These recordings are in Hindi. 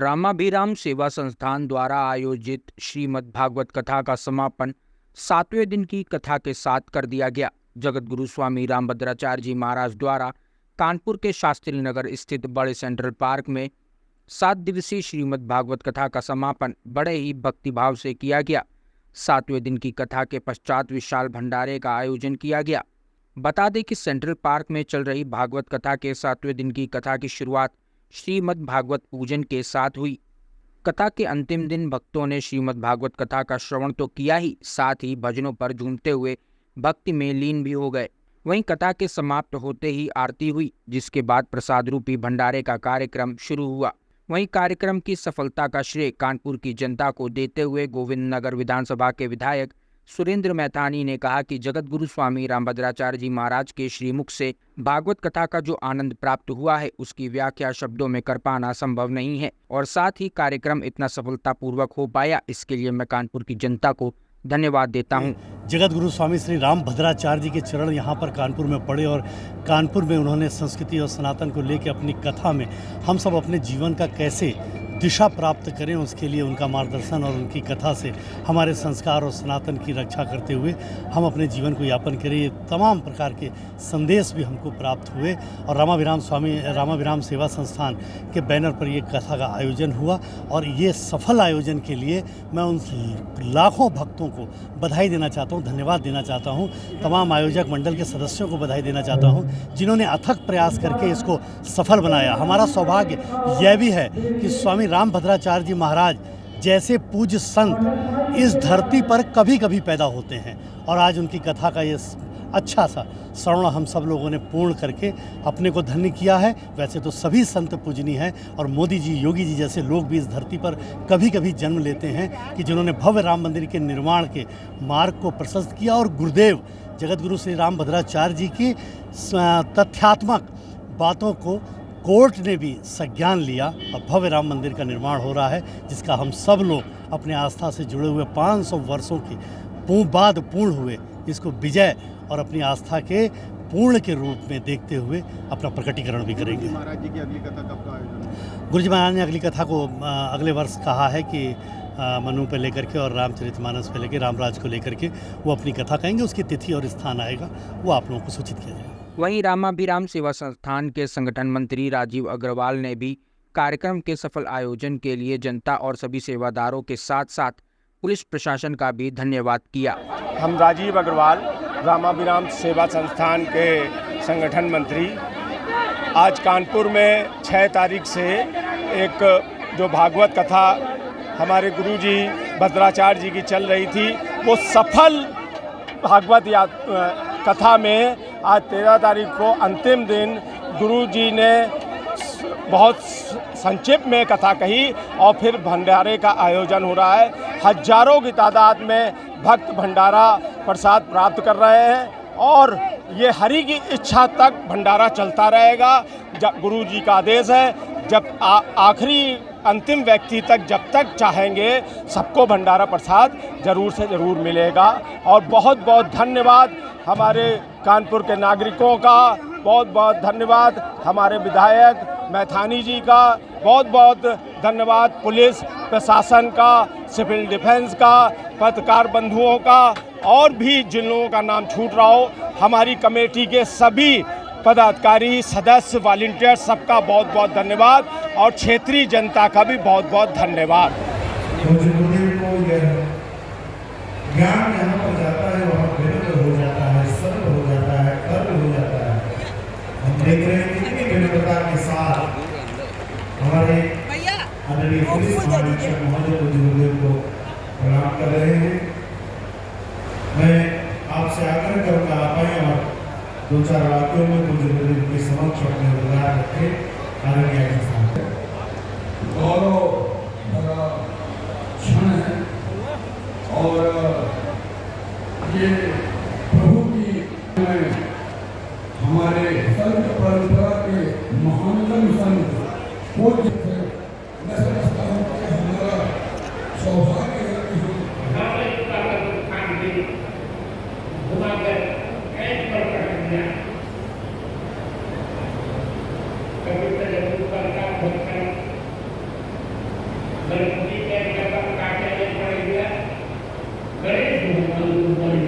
रामाभिराम सेवा संस्थान द्वारा आयोजित श्रीमद् भागवत कथा का समापन 7वें दिन की कथा के साथ कर दिया गया। जगत गुरु स्वामी रामभद्राचार्य जी महाराज द्वारा कानपुर के शास्त्री नगर स्थित बड़े सेंट्रल पार्क में 7 दिवसीय श्रीमद् भागवत कथा का समापन बड़े ही भक्तिभाव से किया गया। 7वें दिन की कथा के पश्चात विशाल भंडारे का आयोजन किया गया। बता दें कि सेंट्रल पार्क में चल रही भागवत कथा के 7वें दिन की कथा की शुरुआत श्रीमद् भागवत पूजन के साथ हुई। कथा के अंतिम दिन भक्तों ने श्रीमद् भागवत कथा का श्रवण तो किया ही, साथ ही भजनों पर झूमते हुए भक्ति में लीन भी हो गए। वहीं कथा के समाप्त होते ही आरती हुई, जिसके बाद प्रसाद रूपी भंडारे का कार्यक्रम शुरू हुआ। वहीं कार्यक्रम की सफलता का श्रेय कानपुर की जनता को देते हुए गोविंद नगर विधानसभा के विधायक सुरेंद्र मैथानी ने कहा कि जगत गुरु स्वामी रामभद्राचार्य जी महाराज के श्रीमुख से भागवत कथा का जो आनंद प्राप्त हुआ है उसकी व्याख्या शब्दों में कर पाना संभव नहीं है, और साथ ही कार्यक्रम इतना सफलतापूर्वक हो पाया, इसके लिए मैं कानपुर की जनता को धन्यवाद देता हूं। जगत गुरु स्वामी श्री रामभद्राचार्य जी के चरण यहाँ पर कानपुर में पड़े और कानपुर में उन्होंने संस्कृति और सनातन को लेकर अपनी कथा में हम सब अपने जीवन का कैसे दिशा प्राप्त करें, उसके लिए उनका मार्गदर्शन और उनकी कथा से हमारे संस्कार और सनातन की रक्षा करते हुए हम अपने जीवन को यापन करें, ये तमाम प्रकार के संदेश भी हमको प्राप्त हुए। और रामाभिराम सेवा संस्थान के बैनर पर ये कथा का आयोजन हुआ और ये सफल आयोजन के लिए मैं उन लाखों भक्तों को बधाई देना चाहता हूँ, धन्यवाद देना चाहता हूँ। तमाम आयोजक मंडल के सदस्यों को बधाई देना चाहता हूँ जिन्होंने अथक प्रयास करके इसको सफल बनाया। हमारा सौभाग्य यह भी है कि स्वामी रामभद्राचार्य जी महाराज जैसे पूज्य संत इस धरती पर कभी कभी पैदा होते हैं और आज उनकी कथा का ये अच्छा सा श्रवण हम सब लोगों ने पूर्ण करके अपने को धन्य किया है। वैसे तो सभी संत पूजनीय हैं और मोदी जी, योगी जी जैसे लोग भी इस धरती पर कभी कभी जन्म लेते हैं कि जिन्होंने भव्य राम मंदिर के निर्माण के मार्ग को प्रशस्त किया। और गुरुदेव जगत गुरु श्री रामभद्राचार्य जी की तथ्यात्मक बातों को कोर्ट ने भी संज्ञान लिया और भव्य राम मंदिर का निर्माण हो रहा है, जिसका हम सब लोग अपने आस्था से जुड़े हुए 500 वर्षों के बाद पूर्ण हुए इसको विजय और अपनी आस्था के पूर्ण के रूप में देखते हुए अपना प्रकटीकरण भी करेंगे। महाराज जी की अगली कथा कब का आयोजन? गुरु जी महाराज ने अगली कथा को अगले वर्ष कहा है कि मनु पे लेकर के और रामचरितमानस पे लेकर रामराज को लेकर के वो अपनी कथा कहेंगे। उसकी तिथि और स्थान आएगा, वो आप लोगों को सूचित किया जाएगा। वहीं रामाभिराम सेवा संस्थान के संगठन मंत्री राजीव अग्रवाल ने भी कार्यक्रम के सफल आयोजन के लिए जनता और सभी सेवादारों के साथ साथ पुलिस प्रशासन का भी धन्यवाद किया। हम राजीव अग्रवाल, रामाभिराम सेवा संस्थान के संगठन मंत्री, आज कानपुर में 6 तारीख से एक जो भागवत कथा हमारे गुरुजी भद्राचार्य जी की चल रही थी, वो सफल भागवत कथा में आज 13 तारीख को अंतिम दिन गुरुजी ने बहुत संक्षिप्त में कथा कही और फिर भंडारे का आयोजन हो रहा है। हजारों की तादाद में भक्त भंडारा प्रसाद प्राप्त कर रहे हैं और ये हरि की इच्छा तक भंडारा चलता रहेगा। जब गुरु जी का आदेश है, जब आखिरी अंतिम व्यक्ति तक जब तक चाहेंगे सबको भंडारा प्रसाद जरूर से ज़रूर मिलेगा। और बहुत बहुत धन्यवाद हमारे कानपुर के नागरिकों का, बहुत बहुत धन्यवाद हमारे विधायक मैथानी जी का, बहुत बहुत धन्यवाद पुलिस प्रशासन का, सिविल डिफेंस का, पत्रकार बंधुओं का, और भी जिन लोगों का नाम छूट रहा हो, हमारी कमेटी के सभी पदाधिकारी, सदस्य, वॉलंटियर, सबका बहुत बहुत धन्यवाद और क्षेत्रीय जनता का भी बहुत बहुत धन्यवाद। ज्ञान यहाँ पर जाता है, वहाँ विनम्र हो जाता है, सर्व हो जाता है, कर्म हो जाता है। हम देख रहे हैं कितनी विनम्रता के साथ हमारे आदरणीय पुलिस महानिरीक्षक महोदय को गुरुदेव को प्रणाम कर रहे हैं। मैं आपसे आग्रह करूँगा आप आए और 2-4 वाक्यों में गुरुदेव के समक्ष अपने विचार रखें। आदरणीय गौरव भरा क्षण है और ये प्रभु की हमारे संत परंपरा के महानतम संत पूज्य थे। मैं समझता हूँ कि हमारा सौभाग्य है कि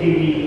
की भी